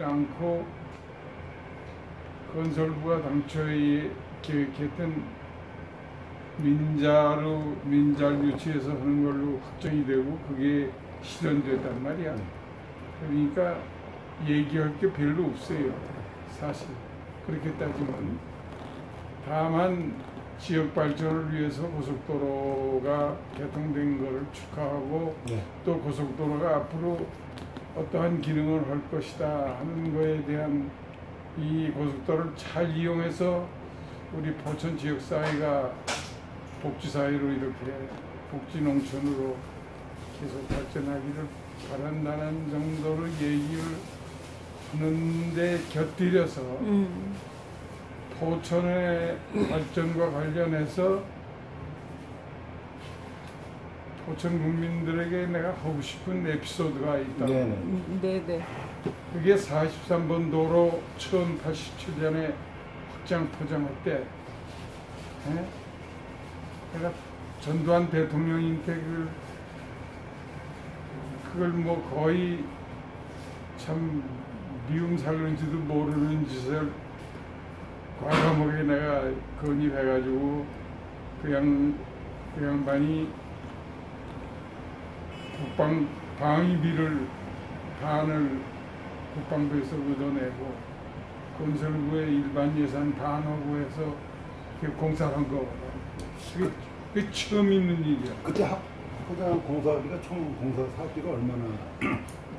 않고 건설부가 당초에 계획했던 민자를 유치해서 하는 걸로 확정이 되고 그게 실현됐단 말이야. 그러니까 얘기할 게 별로 없어요, 사실. 그렇게 따지면. 다만 지역 발전을 위해서 고속도로가 개통된 것을 축하하고 또 고속도로가 앞으로 어떠한 기능을 할 것이다 하는 거에 대한 이 고속도로를 잘 이용해서 우리 포천 지역사회가 복지사회로 이렇게 복지농촌으로 계속 발전하기를 바란다는 정도로 얘기를 하는데 곁들여서 포천의 발전과 관련해서 포천 국민들에게 내가 하고 싶은 에피소드가 있다. 네네. 그게 43번 도로 처음 87년에 확장 포장할 때 내가 전두환 대통령한테 그걸 뭐 거의 참 미움 살는지도 모르는 짓을 과감하게 내가 건의해가지고 그 양반이 방위비를 반을 국방부에서 얻어내고 건설부의 일반 예산 반하고 해서 공사를 한 거거든. 그게 처음 있는 일이야. 그때 포장 공사비가 총 공사 사업비가 얼마나?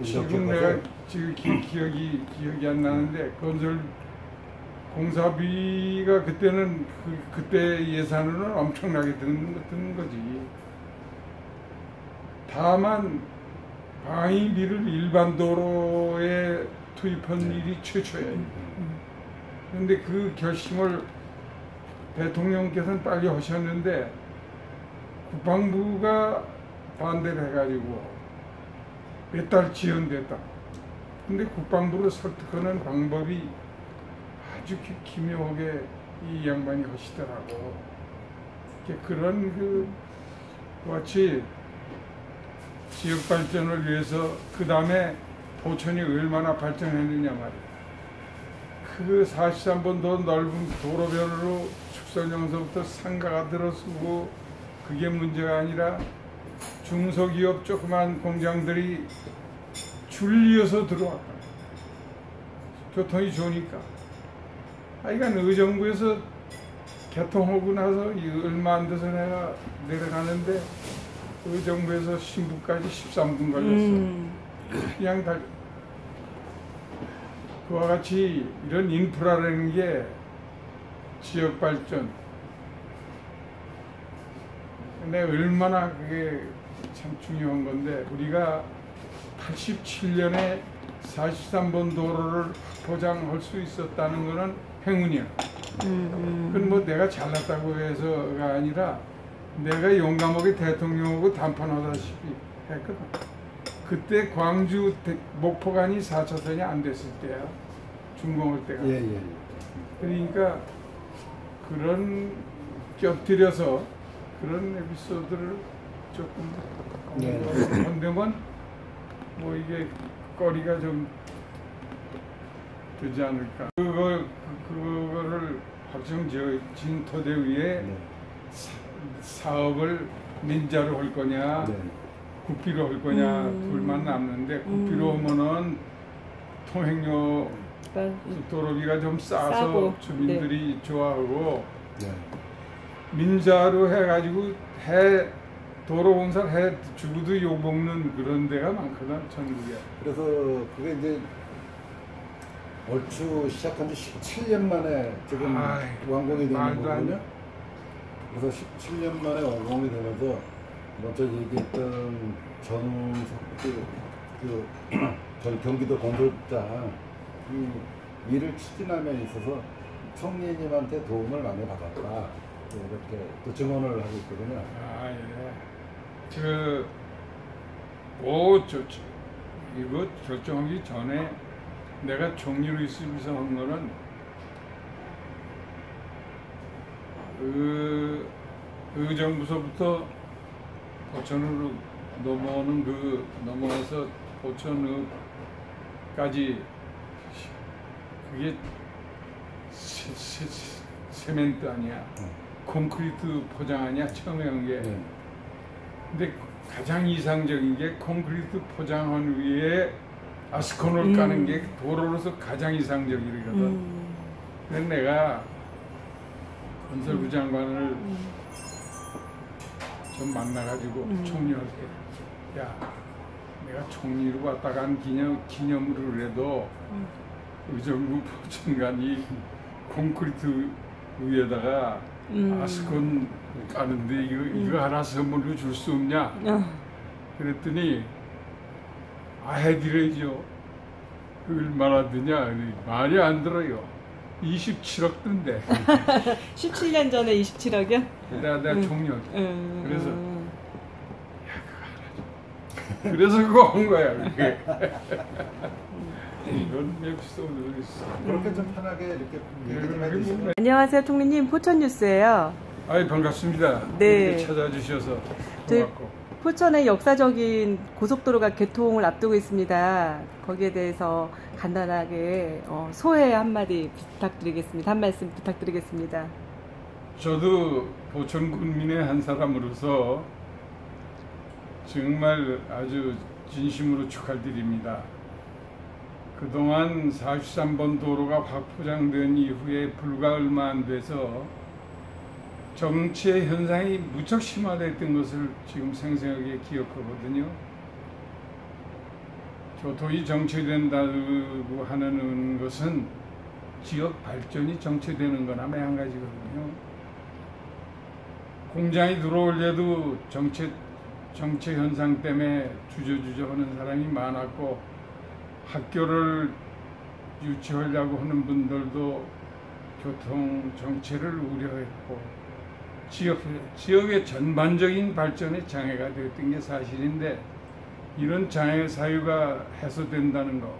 지금 내가 기억이 안 나는데 건설 공사비가 그때는 그때 예산으로는 엄청나게 드는 거지. 다만 방위비를 일반 도로에 투입한 일이 최초예요. 그런데 그 결심을 대통령께서는 빨리 하셨는데 국방부가 반대를 해가지고 몇 달 지연됐다. 근데 국방부를 설득하는 방법이 아주 기묘하게 이 양반이 하시더라고. 그런 같이 지역 발전을 위해서 그 다음에 포천이 얼마나 발전했느냐 말이야. 그 43번 더 넓은 도로변으로 축설용서부터 상가가 들어서고 그게 문제가 아니라 중소기업 조그만 공장들이 줄이어서 들어왔다. 교통이 좋으니까. 하여간 의정부에서 개통하고 나서 얼마 안 돼서 내가 내려가는데 의정부에서 신부까지 13분 걸렸어. 그냥 그와 같이 이런 인프라라는 게 지역 발전 근데 얼마나 그게 참 중요한 건데 우리가 87년에 43번 도로를 포장할 수 있었다는 거는 행운이야. 그건 뭐 내가 잘났다고 해서가 아니라 내가 용감하게 대통령하고 담판하다시피 했거든. 그때 광주 목포간이 4차선이 안 됐을 때야. 준공할 때가. 그러니까 그런 곁들여서 그런 에피소드를 조금 건드면 뭐 이게 거리가 좀 되지 않을까. 그거를 확정지어진 토대 위에 사업을 민자로 할 거냐 국비로 할 거냐 둘만 남는데 국비로 하면은 통행료 도로비가 좀 싸서 주민들이 좋아하고 민자로 해가지고 도로공사를 해주고도 욕먹는 그런 데가 많거든 전국에. 그래서 그게 이제 얼추 시작한 지 17년 만에 지금 완공이 되는 거거든요. 그래서 17년 만에 완공이 되면서 먼저 얘기했던 전 경기도 건설장 일을 추진함에 있어서 청리님한테 도움을 많이 받았다. 이렇게 또 증언을 하고 있거든요. 이거 결정하기 전에 내가 총리로 있으면서 한 거는 의정부서부터 포천으로 넘어가서 포천까지 그게 세멘트 아니야. 콘크리트 포장 아니야. 처음에 한 게. 근데 가장 이상적인 게 콘크리트 포장한 위에 아스콘을 까는 게 도로로서 가장 이상적이거든. 그래서 내가 건설부 장관을 좀 만나가지고 총리한테 야, 내가 총리로 왔다 간 기념으로라도 의정부 포천간이 콘크리트 위에다가 아스콘 까는데 이거 하나 선물로 줄 수 없냐? 그랬더니 해드려야죠. 그 얼마나 드냐? 말이 안 들어요. 27억 든대. 17년 전에 27억이요? 내가 총리였어. 그래서 야, 그거 하나 줘. 그래서 그거 한 거야. 그게. 이런 에피소드도 있어. 그렇게 좀 편하게 이렇게 얘기 좀 해주시면. 안녕하세요, 총리님. 포천뉴스예요. 아이, 반갑습니다. 네. 이렇게 찾아주셔서 저희 고맙고. 포천의 역사적인 고속도로가 개통을 앞두고 있습니다. 거기에 대해서 간단하게 소회 한마디 부탁드리겠습니다. 한 말씀 부탁드리겠습니다. 저도 포천 군민의 한 사람으로서 정말 아주 진심으로 축하드립니다. 그동안 43번 도로가 확포장된 이후에 불과 얼마 안 돼서 정체 현상이 무척 심화됐던 것을 지금 생생하게 기억하거든요. 교통이 정체된다고 하는 것은 지역 발전이 정체되는 거나 마찬가지거든요. 공장이 들어올래도 정체 현상 때문에 주저주저 하는 사람이 많았고, 학교를 유치하려고 하는 분들도 교통 정체를 우려했고, 지역의 전반적인 발전에 장애가 되었던 게 사실인데, 이런 장애 사유가 해소된다는 거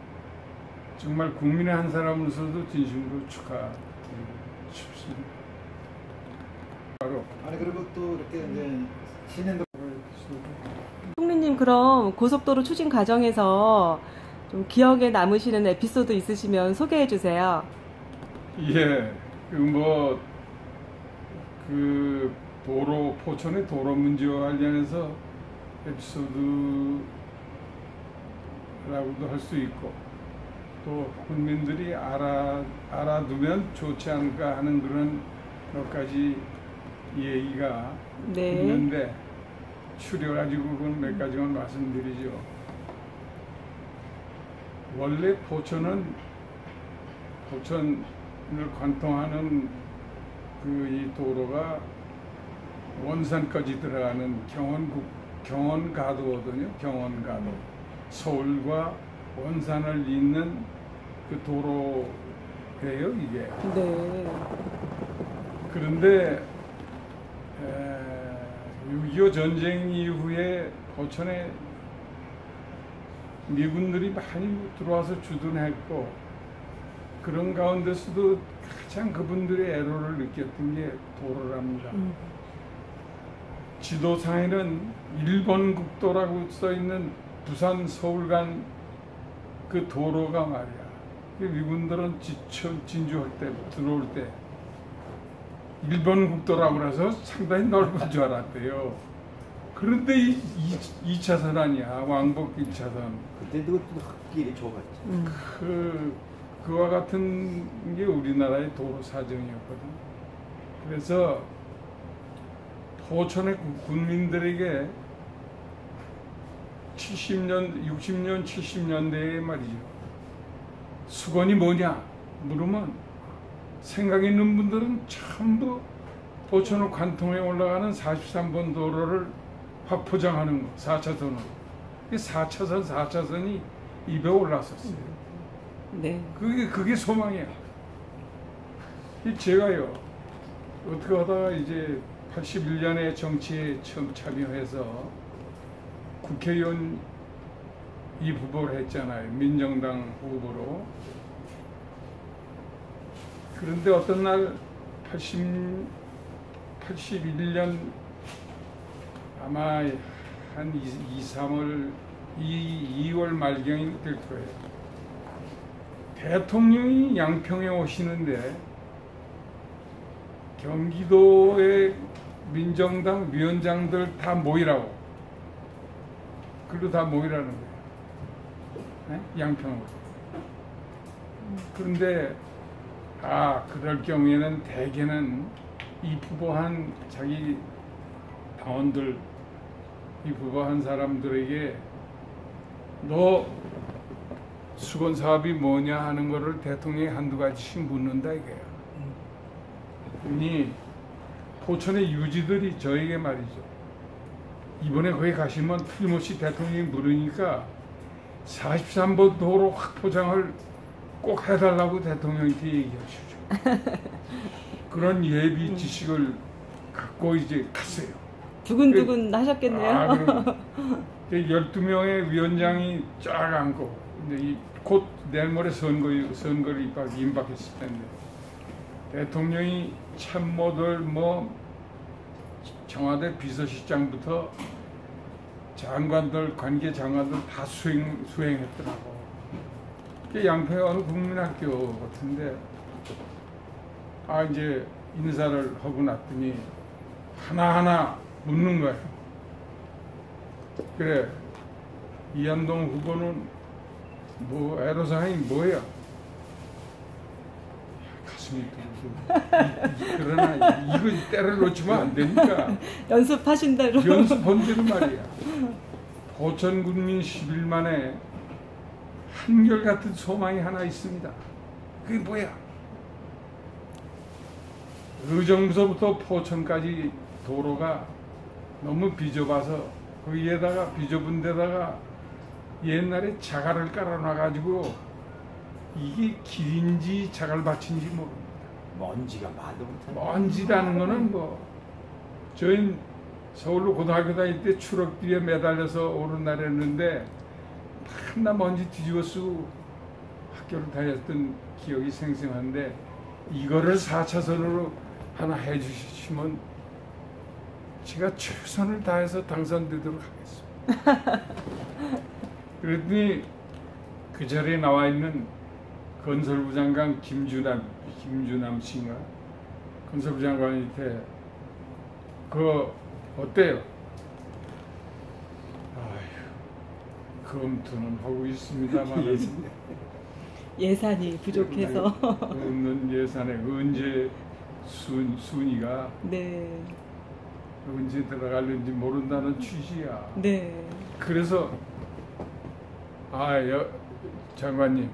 정말 국민의 한 사람으로서도 진심으로 축하드리고 싶습니다. 아니 그리고 또 이렇게 이제 신인들 총리님, 그럼 고속도로 추진 과정에서 좀 기억에 남으시는 에피소드 있으시면 소개해 주세요. 예, 포천의 도로 문제와 관련해서 에피소드라고도 할 수 있고, 또 국민들이 알아두면 좋지 않을까 하는 그런 몇 가지 얘기가 있는데, 추려가지고 그건 몇 가지만 말씀드리죠. 원래 포천을 관통하는 이 도로가 원산까지 들어가는 경원가도거든요. 경원가도. 서울과 원산을 잇는 그 도로예요, 이게. 네. 그런데 6.25 전쟁 이후에 포천에 미군들이 많이 들어와서 주둔했고, 그런 가운데서도 가장 그분들의 애로를 느꼈던 게 도로랍니다. 지도상에는 일본 국도라고 써있는 부산 서울 간 그 도로가 말이야. 미군들은 진주할 때, 들어올 때 일본 국도라고 해서 상당히 넓은 줄 알았대요. 그런데 2차선 아니야. 왕복 1차선. 그때도 흙길이 좁았지. 그와 같은 게 우리나라의 도로 사정이었거든. 그래서 포천의 국민들에게 60년, 70년대에 말이죠. 수건이 뭐냐 물으면 생각 있는 분들은 전부 포천을 관통해 올라가는 43번 도로를 확포장하는 거, 4차선으로. 4차선이 입에 올랐었어요. 네. 그게 소망이야. 제가요, 어떻게 하다가 이제 81년에 정치에 처음 참여해서 국회의원 이 후보를 했잖아요. 민정당 후보로. 그런데 어떤 날 81년 아마 한 2월 말경이 될 거예요. 대통령이 양평에 오시는데 경기도의 민정당 위원장들 다 모이라고. 그리고 다 모이라는 거예요. 네? 양평으로. 그런데 그럴 경우에는 대개는 이 부보한 자기 당원들, 이 부보한 사람들에게 너 수건 사업이 뭐냐 하는 거를 대통령이 한두 가지씩 묻는다 이거예요. 그러니 포천의 유지들이 저에게 말이죠. 이번에 거기 가시면 틀림없이 대통령이 물으니까 43번 도로 확포장을 꼭 해달라고 대통령한테 얘기하시죠. 그런 예비 지식을 갖고 이제 갔어요. 두근두근 하셨겠네요. 12명의 위원장이 쫙 앉고 이제 곧 내일 모레 선거를 임박했을 텐데 대통령이 참모들 청와대 비서실장부터 장관들 관계 장관들 다 수행했더라고. 양평에 어느 국민학교 같은데 이제 인사를 하고 났더니 하나하나 묻는 거예요. 그래, 이한동 후보는 애로사항이 뭐예요? 가슴이 떨리고. 그러나 이거 때를 놓치면 안 되니까 연습하신 대로. 연습한 대로 말이야. 포천 군민 10일만에 한결같은 소망이 하나 있습니다. 그게 뭐야? 의정부서부터 포천까지 도로가 너무 비좁아서 거기에다가 비좁은 데다가 옛날에 자갈을 깔아놔가지고 이게 길인지 자갈밭인지 모릅니다. 먼지가 말도 못하는. 먼지라는 거는 저희 서울로 고등학교 다닐 때 추럭 뒤에 매달려서 오는 날이었는데 한나 먼지 뒤집어 쓰고 학교를 다녔던 기억이 생생한데 이거를 4차선으로 하나 해주시면 제가 최선을 다해서 당선되도록 하겠습니다. 그랬더니 그 자리에 나와 있는 건설부 장관 김주남 씨인가 건설부 장관한테 그거 어때요? 검토는 하고 있습니다만 예산이 부족해서 없는 예산에 언제 순위가 네. 언제 들어갈는지 모른다는 취지야. 네. 그래서 장관님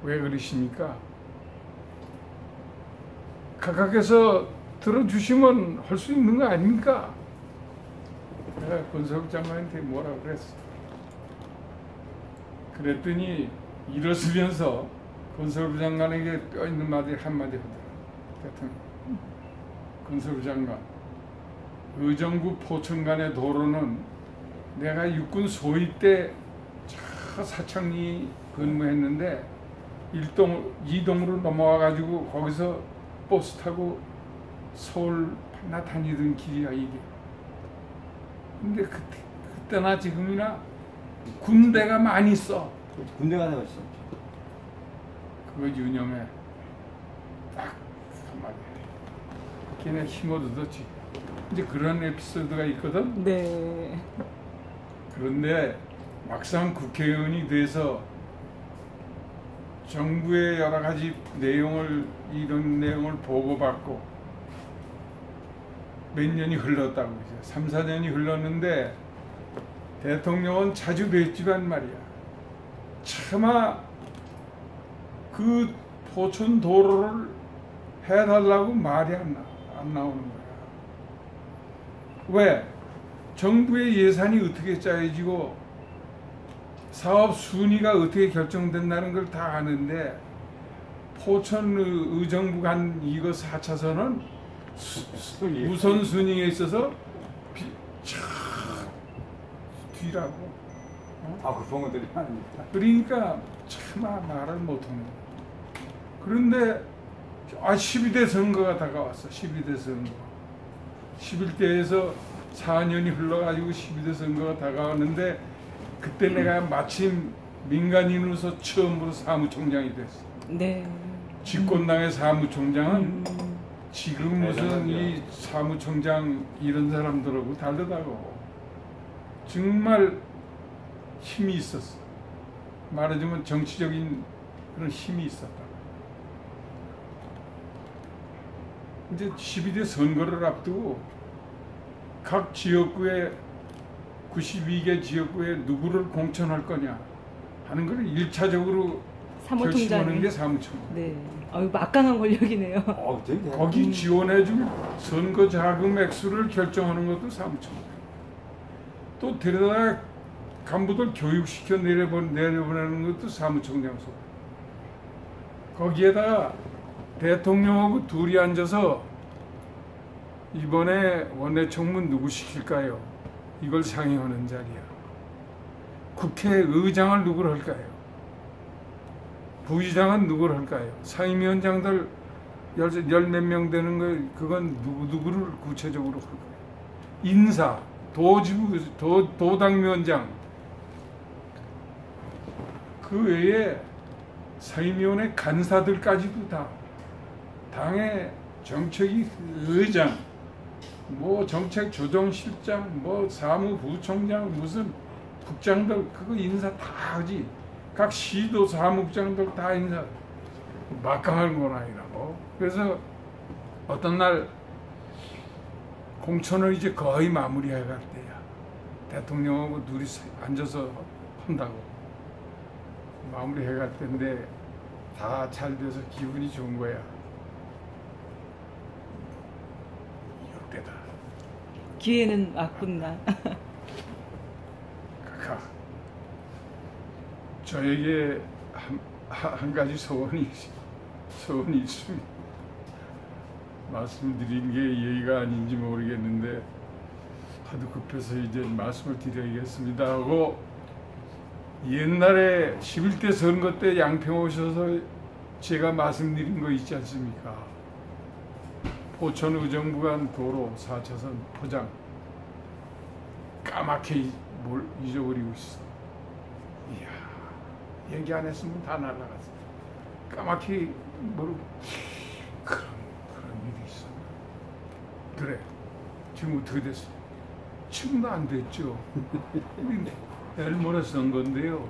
왜 그러십니까? 각각에서 들어주시면 할 수 있는 거 아닙니까? 내가 건설부 장관한테 뭐라 그랬어. 그랬더니 일어서면서 건설부 장관에게 뼈 있는 말 한마디 하더라. 대통령. 건설부 장관. 의정부 포천 간의 도로는 내가 육군 소위 때 사창리 근무했는데 2동으로 넘어와가지고 거기서 버스 타고 서울 나 다니던 길이야 이게. 근데 그때나 지금이나 군대가 많이 써. 군대가 나가 있어. 그거 유념해. 딱 한마디. 걔네 힘 얻었지. 이제 그런 에피소드가 있거든. 네. 그런데 막상 국회의원이 돼서 정부의 여러 가지 이런 내용을 보고받고 몇 년이 흘렀다고 이제 3, 4년이 흘렀는데 대통령은 자주 뵀지만 말이야. 차마 그 포천 도로를 해달라고 말이 안 나오는 거야. 왜? 정부의 예산이 어떻게 짜여지고 사업 순위가 어떻게 결정된다는 걸 다 아는데 포천 의정부 간 이거 4차선은 우선순위에 있어서 뒤라고. 급한 것들이 많으니까. 그러니까 차마 말을 못하는 거야. 그런데 12대 선거가 다가왔어. 12대 선거. 11대에서 4년이 흘러가지고 12대 선거가 다가왔는데 그때 내가 마침 민간인으로서 처음으로 사무총장이 됐어. 네. 집권당의 사무총장은 지금 무슨 이 사무총장 이런 사람들하고 다르다고. 정말 힘이 있었어. 말하자면 정치적인 그런 힘이 있었다. 이제 12대 선거를 앞두고 각 지역구에 92개 지역구에 누구를 공천할 거냐 하는 걸 1차적으로 결심하는 게 사무총장. 네. 막강한 권력이네요. 되게 거기 지원해줄 선거 자금 액수를 결정하는 것도 사무총장. 또 데려다 간부들 교육시켜 내려보내는 것도 사무총장 속. 거기에다 대통령하고 둘이 앉아서 이번에 원내청문 누구 시킬까요? 이걸 상의하는 자리야. 국회의장을 누구를 할까요? 부의장은 누구를 할까요? 상임위원장들 열 몇 명 되는 거 그건 누구를 구체적으로 할까요? 인사, 도지부, 도당위원장 그 외에 상임위원회 간사들까지도 다 당의 정책위 의장, 뭐 정책조정실장, 뭐 사무부총장, 무슨 국장들 그거 인사 다 하지. 각 시도 사무국장들 다 인사. 막강한 건 아니라고. 그래서 어떤 날 공천을 이제 거의 마무리해 갈 때야. 대통령하고 둘이 앉아서 한다고. 마무리해 갈 때인데 다 잘 돼서 기분이 좋은 거야. 이때다. 기회는 왔구나. 카카. 저에게 한 가지 소원이 있습니다. 말씀드린 게 예의가 아닌지 모르겠는데 하도 급해서 이제 말씀을 드려야겠습니다 하고 옛날에 11대 선거 때 양평 오셔서 제가 말씀드린 거 있지 않습니까? 포천 의정부 간 도로 4차선 포장 까맣게 뭘 잊어버리고 있어. 이야, 얘기 안 했으면 다 날아갔어. 까맣게 모르고 그런 일이 있어. 그래, 지금 어떻게 됐어? 지금도 안 됐죠. 우리 내일 모레 선거인데요.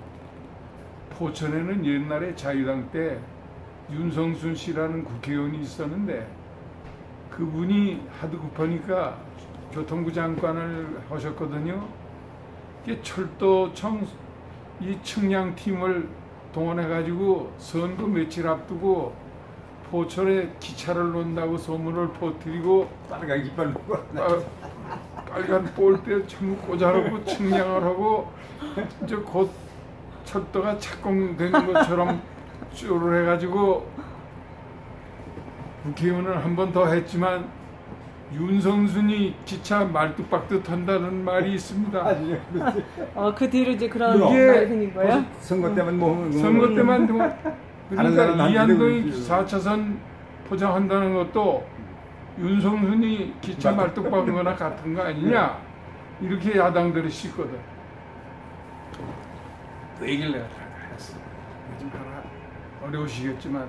포천에는 옛날에 자유당 때 윤성순 씨라는 국회의원이 있었는데 그분이 하도 급하니까 교통부 장관을 하셨거든요. 이게 철도청 이 측량팀을 동원해가지고 선거 며칠 앞두고 포천에 기차를 놓는다고 소문을 퍼뜨리고 빨간 깃발 놓고 빨간 볼대 전부 꽂아놓고 측량을 하고 이제 곧 철도가 착공되는 것처럼 쇼를 해가지고 국회의원을 한 번 더 했지만 윤성순이 기차 말뚝박듯 한다는 말이 있습니다. 그 뒤로 이제 그런 말이 생긴 거예요? 선거 때만 뭐 선거 때만 그러니까 이한동이 4차선 포장한다는 것도 윤성순이 기차 말뚝박은 거나 같은 거 아니냐 이렇게 야당들이 씻거든. 그 얘기를 내가 다 했어. 요즘 하나 어려우시겠지만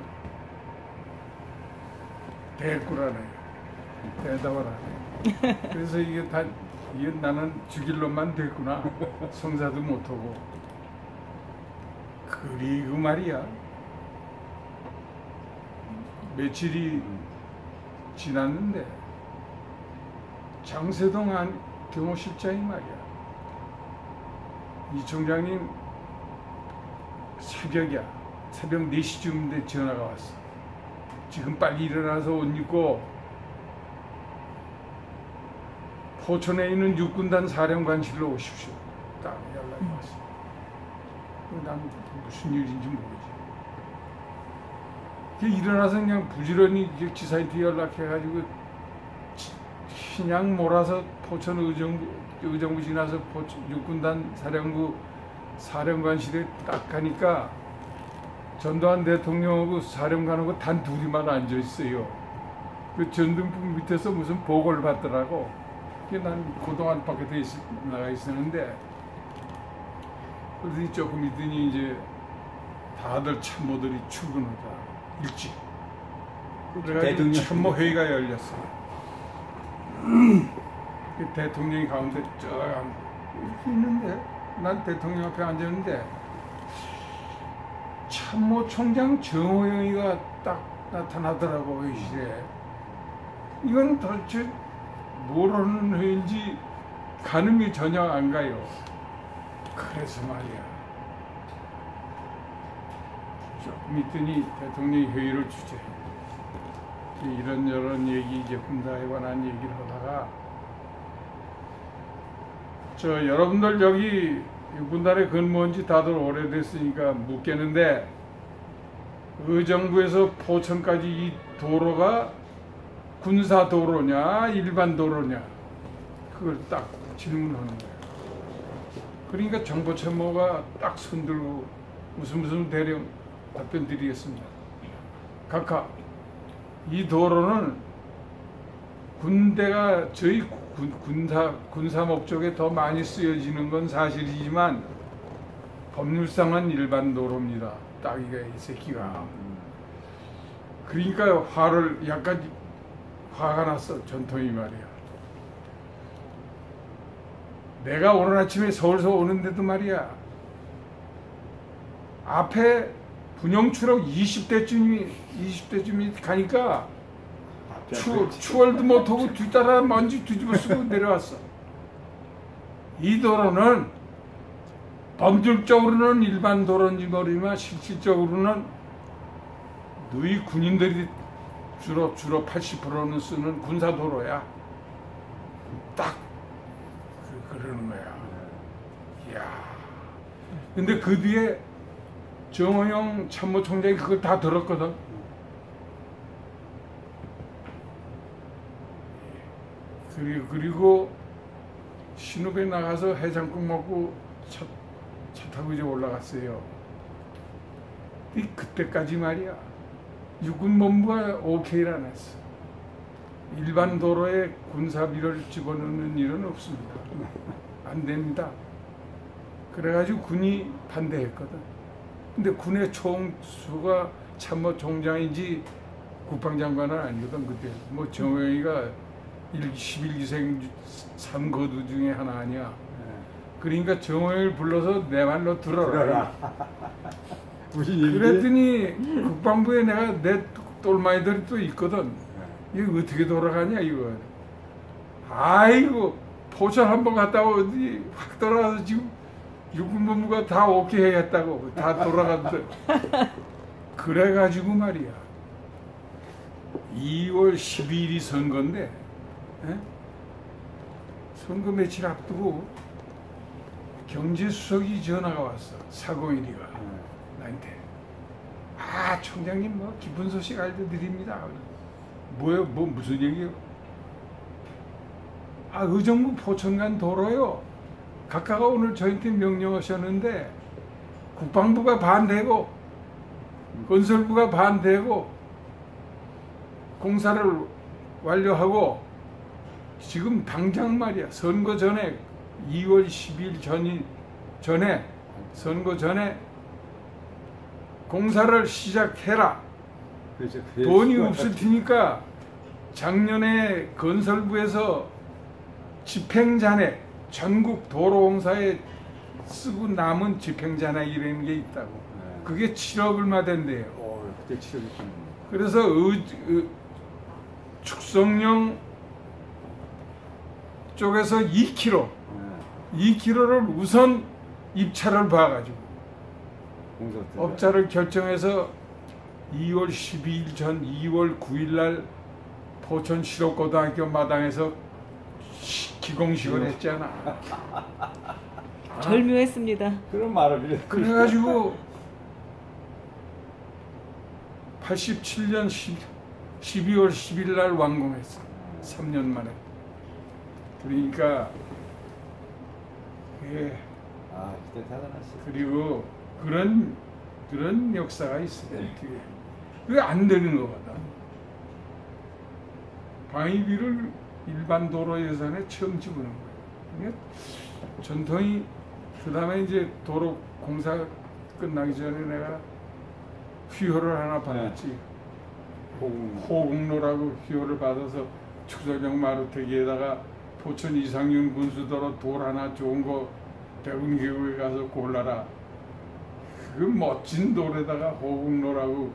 대꾸라네. 대답을 하네. 그래서 이게 나는 죽일 놈만 됐구나. 성사도 못하고. 그리고 말이야. 며칠이 지났는데 장세동 경호실장이 말이야. 이 총장님 새벽이야. 새벽 4시쯤인데 전화가 왔어. 지금 빨리 일어나서 옷 입고 포천에 있는 육군단 사령관실로 오십시오. 딱 연락이 왔어. 난 무슨 일인지 모르지. 일어나서 그냥 부지런히 지사한테 연락해가지고 그냥 몰아서 포천 의정부 지나서 육군단 사령부 사령관실에 딱 가니까 전두환 대통령하고 사령관하고 단 둘이만 앉아 있어요. 그 전등풍 밑에서 무슨 보고를 받더라고. 난 그동안 밖에 나가 있었는데 그러더니 조금 있더니 이제 다들 참모들이 출근하자 일찍. 그래가지고 참모 회의가 열렸어. 대통령이 가운데 쭉 이렇게 있는데 난 대통령 앞에 앉았는데 참모총장 정호영이가 딱 나타나더라고 회의실에. 이건 도대체 뭘 하는 회의인지 가늠이 전혀 안 가요. 그래서 말이야. 조금 있더니 대통령이 회의를 주재. 이런저런 얘기, 이제 군사에 관한 얘기를 하다가 여러분들 여기 군단에 근무한 지 다들 오래됐으니까 묻겠는데 의정부에서 포천까지 이 도로가 군사 도로냐 일반 도로냐 그걸 딱 질문하는 거예요. 그러니까 정보참모가 딱 손들고 무슨 대령 답변 드리겠습니다. 각하, 이 도로는 군대가 저희 군사 목적에 더 많이 쓰여지는 건 사실이지만 법률상은 일반 도로입니다. 딱 이게 이 새끼가. 그러니까 약간 화가 났어. 전통이 말이야. 내가 오늘 아침에 서울서 오는데도 말이야. 앞에 분영추락 20대쯤이 가니까 추월도 못하고 뒤따라 먼지 뒤집어 쓰고 내려왔어. 이 도로는 법률적으로는 일반 도로인지 모르지만 실질적으로는 너희 군인들이 주로 80%는 쓰는 군사도로야. 딱 그러는 거야. 이야. 근데 그 뒤에 정호영 참모총장이 그걸 다 들었거든. 그리고 신읍에 나가서 해장국 먹고 차 타고 이제 올라갔어요. 그때까지 말이야. 육군본부가 오케이를 안 했어. 일반 도로에 군사비를 집어넣는 일은 없습니다. 안 됩니다. 그래가지고 군이 반대했거든. 근데 군의 총수가 참모총장인지 국방장관은 아니거든. 그때 뭐 정호영이가 11기생 3거두 중에 하나 아니야. 그러니까 정호영을 불러서 내 말로 들어라. 그랬더니 국방부에 내 똘마이들이 또 있거든. 이거 어떻게 돌아가냐 이거. 아이고 포천 한번 갔다 어디 확 돌아가서 지금 육군본부가 다 오케이 해야겠다고 다 돌아갔는데. 그래가지고 말이야. 2월 12일이 선거인데 선거 며칠 앞두고 경제수석이 전화가 왔어. 사공일이가 나한테. 아 총장님 뭐 기쁜 소식 알려드립니다. 뭐요? 무슨 얘기요? 아 의정부 포천간 도로요. 각하가 오늘 저한테 명령하셨는데 국방부가 반대고 건설부가 반대고 공사를 완료하고 지금 당장 말이야. 선거 전에 2월 10일 전에 선거 전에 공사를 시작해라. 그렇죠. 돈이 없을 테니까 작년에 건설부에서 집행잔액 전국 도로공사에 쓰고 남은 집행잔액이라는 게 있다고. 그게 7억 얼마 된대요. 그때 7억이 그래서 축성령 쪽에서 2km를 우선 입찰을 봐가지고 업자를 결정해서 2월 12일 전 2월 9일 날 포천 실업고등학교 마당에서 기공식을 했잖아. 절묘했습니다. 그런 말을 그래가지고 87년 12월 10일 날 완공했어. 3년 만에. 그러니까 그게 그때 대단하시. 그리고 그런 역사가 있어요. 그게 안 되는 거거든. 방위비를 일반 도로 예산에 처음 집어넣은 거예요. 전통이 그 다음에 이제 도로 공사 끝나기 전에 내가 휘호를 하나 받았지. 호국로라고 휘호를 받아서 축소정 마루터기에다가 포천 이상윤 군수도로 돌 하나 좋은 거 백운계곡에 가서 골라라. 그 멋진 돌에다가 호국로라고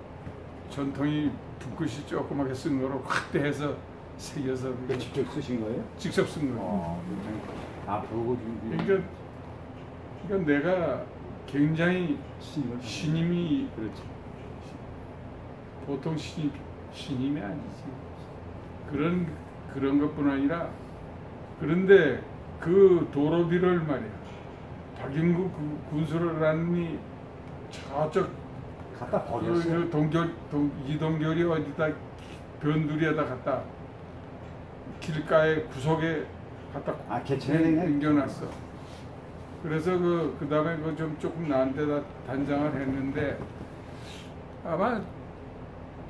전통이 붓글씨 조그맣게 쓴 거로 확대해서 새겨서 직접 쓰신 거예요? 직접 쓴 거예요. 보고 그러니까 내가 굉장히 신임이 그렇죠. 보통 신임이 아니지. 그런 것뿐 아니라 그런데 그 도로비를 말이야. 박인구 군수라는 저쪽 갖다 버렸어요. 이동결이 어디다 변두리에다 갖다 길가에 구석에 갖다 옮겨놨어. 그래서 그 다음에 그 좀 조금 나은 데다 단장을 했는데 아마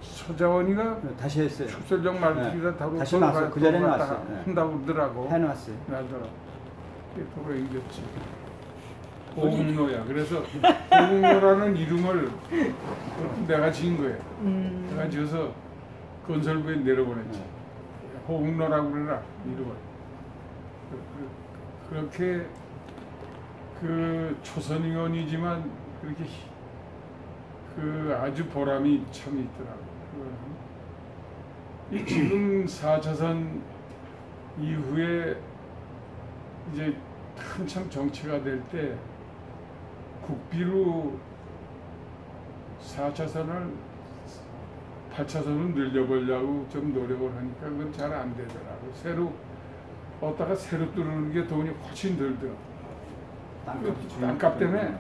서자원이가 다시 했어요. 축설정 말기다 네. 다루고 다시 놨어요. 그 자리에 놨어요. 네. 한다고 그러더라고. 해놨어요. 나더라. 도로 옮겼지. 호국로야. 그래서 호국로라는 이름을 내가 지은 거예요. 내가 지어서 건설부에 내려보냈지. 호국로라고 그러라 이름을. 그렇게 그 초선의원이지만 그렇게 그 아주 보람이 참 있더라고. 이 지금 4차선 이후에 이제 한참 정체가 될 때 국비로 4차선을 8차선을 늘려보려고 좀 노력을 하니까 그건 잘 안 되더라고. 새로 뚫는 게 돈이 훨씬 들더라. 땅값 때문에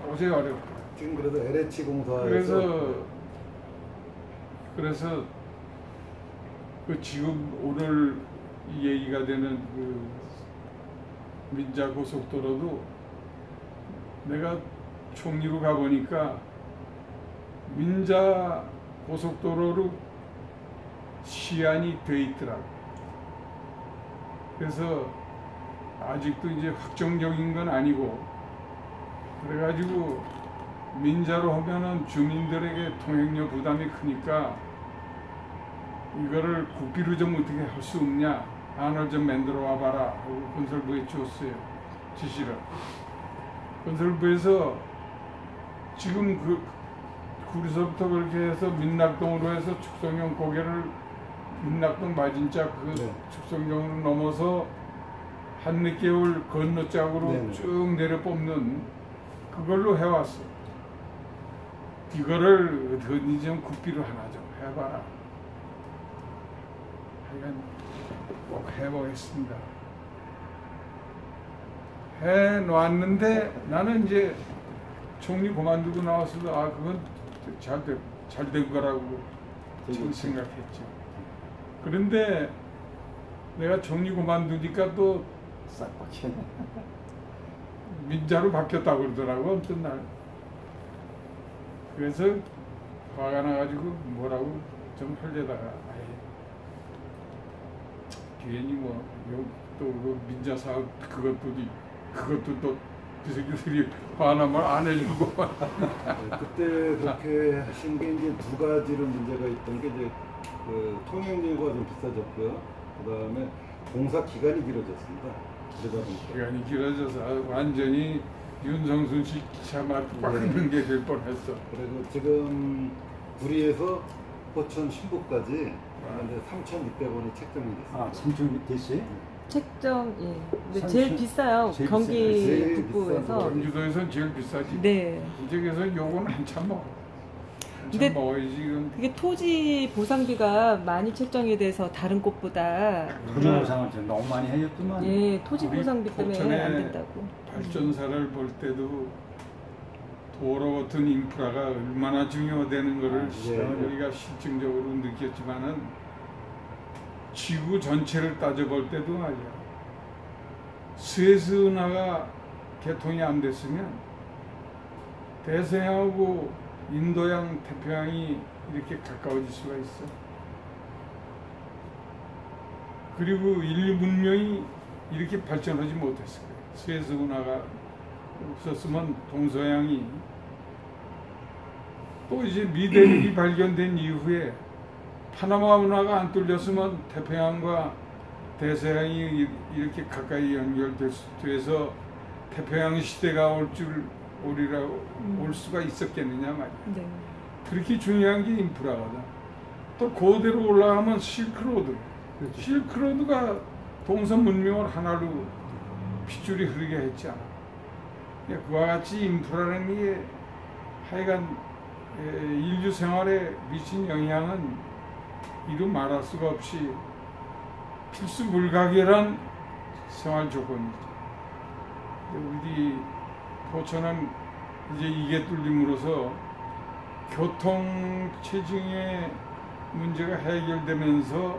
도저히 어렵다. 지금 그래도 LH 공사에서 그래서 그 지금 오늘 얘기가 되는 그 민자 고속도로도 내가 총리로 가보니까 민자 고속도로로 시안이 돼 있더라고. 그래서 아직도 이제 확정적인 건 아니고 그래가지고 민자로 하면은 주민들에게 통행료 부담이 크니까 이거를 국비로 좀 어떻게 할 수 없냐, 안을 좀 만들어 와봐라 하고 건설부에 줬어요, 지시를. 건설부에서 지금 구리서부터 그렇게 해서 민락동으로 해서 축성형 고개를 민락동 마진짝 축성형으로 넘어서 한늦개울 건너짝으로 쭉 내려 뽑는 그걸로 해왔어. 이거를 어디 좀 국비로 하나 좀 해봐라. 하여간 꼭 해보겠습니다. 해놓았는데 나는 이제 총리 그만두고 나왔어도 그건 잘 된 거라고 지금 생각했죠. 그런데 내가 총리 그만두니까 또 싹 바뀌네. 민자로 바뀌었다고 그러더라고, 어떤 날. 그래서 화가 나가지고 뭐라고 좀 하려다가 괜히 또 민자 사업 그것도 또 그 새끼들이 화나면 안 해주고. 그때 그렇게 하신 게 이제 두 가지로 문제가 있던 게 이제 그 통행료가 좀 비싸졌고요. 그 다음에 공사 기간이 길어졌습니다. 그러다 보니까 기간이 길어져서 완전히 윤성순 씨 기차 맞고 꽉는 게 될 뻔했어. 그리고 지금 구리에서 포천 신북까지 3,600원이 책정이 됐습니다. 3,600원 됐어요? 책정, 예. 근데 제일 비싸요. 제일 경기 제일 북부에서. 경기도에서는 제일 비싸지. 네. 이쪽에서 요건 한참 먹어. 근데 한참 먹어야지. 지금 그게 토지 보상비가 많이 책정이 돼서 다른 곳보다 토지 보상을 너무 많이 해줬더만. 예, 토지 우리 보상비 때문에 포천에 안 된다고. 발전사를 볼 때도 도로 같은 인프라가 얼마나 중요하다는 것을 우리가 실증적으로 느꼈지만은 지구 전체를 따져볼 때도 말이야. 스에즈 운하가 개통이 안 됐으면 대서양하고 인도양, 태평양이 이렇게 가까워질 수가 있어. 그리고 인류 문명이 이렇게 발전하지 못했을 거예요. 스에즈 운하가 없었으면 동서양이 또 이제 미대륙이 발견된 이후에 파나마 운하가 안 뚫렸으면 태평양과 대서양이 이렇게 가까이 연결돼서 태평양 시대가 올 수가 있었겠느냐 말이야. 네. 그렇게 중요한 게 인프라거든. 또 그대로 올라가면 실크로드. 그렇죠. 실크로드가 동서 문명을 하나로 핏줄이 흐르게 했잖아. 그와 같이 인프라라는 게 하여간 인류 생활에 미친 영향은 이루 말할 수가 없이 필수 불가결한 생활 조건이죠. 우리 포천은 이제 이게 뚫림으로써 교통 체증의 문제가 해결되면서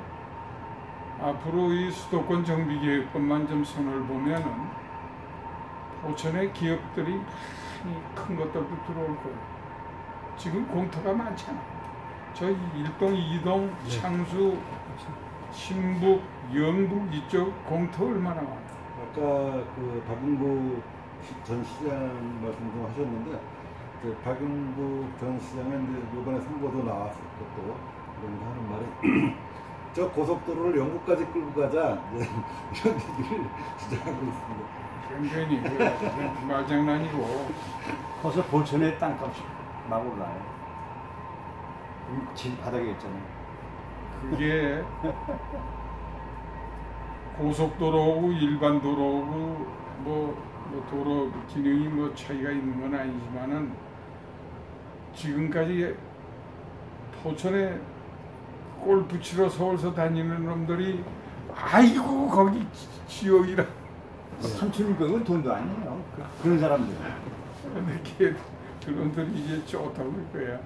앞으로 이 수도권 정비 계획법만 좀 손을 보면은 포천의 기업들이 많이 큰 것들도 들어올 거예요. 지금 공터가 많잖아. 저 1동, 2동, 창수, 신북, 영북 이쪽 공터 얼마나 많아. 아까 그 박용국 전 시장 말씀 좀 하셨는데 박용국 전 시장은 이제 이번에 선거도 나왔었고 또 그런 거 하는 말이 저 고속도로를 영국까지 끌고 가자 이런 얘기를 주장하고 있습니다. 굉장히 말장난이고. 벌써 보천의 땅값이 막 올라요. 질 바닥에 있잖아요. 그게 고속도로하고 일반 도로하고 뭐 도로 기능이 뭐 차이가 있는 건 아니지만은 지금까지 포천에 골프 치러 서울서 다니는 놈들이 아이고 거기 지옥이라. 3,600원 돈도 아니에요. 그런 사람들. 근데 그놈들이 이제 좋다고 할 거야.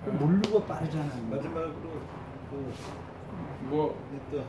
모르고 빠르잖아요. 마지막으로 뭐 또